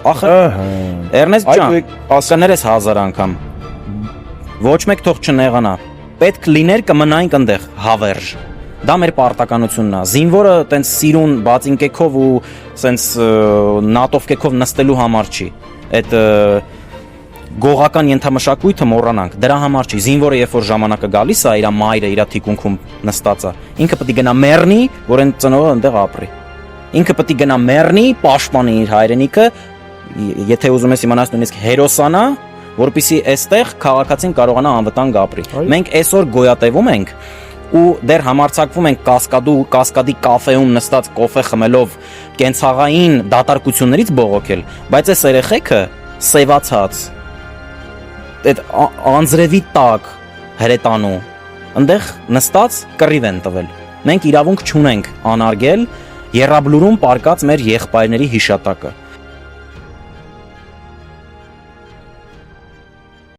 Ախր Էրնեստ ջան, կներես 1000 անգամ։ Ոչ մեկ թող չնեղանա։ Պետք լիներ կմնայինք այնտեղ հավերժ։ Դա մեր պարտականությունն է։ Զինվորը տենց սիրուն բացինկեքով ու սենց նատովկեքով նստելու համար չի։ Այդ գողական ենթամշակույթը մոռանանք։ Դրա համար չի։ Զինվորը երբ որ ժամանակը գալիս է, իր մայրը իր թիկունքում նստած է, ինքը պետք է գնա մեռնի, որ այն ծնողը այնտեղ ապրի։ Ինքը պետք է գնա մեռնի, պաշտպանի իր հայրենիքը, եթե ուզում ես իմանաս նույնիսկ հերոսանա, որպեսզի այստեղ քաղաքացին կարողանա անվտանգ ապրի։ Մենք այսօր գոյատևում ենք ու դեռ համարձակվում ենք կասկադի կաֆեում նստած կոֆե խմելով կենցաղային դատարկություններից բողոքել, բայց այս երեխեքը սևացած այդ անձրևի տակ հրետանու այնտեղ նստած կռիվ են տվել։ Մենք իրավունք չունենք անարգել Եռաբլուրում պարկած մեր եղբայրների հիշատակը։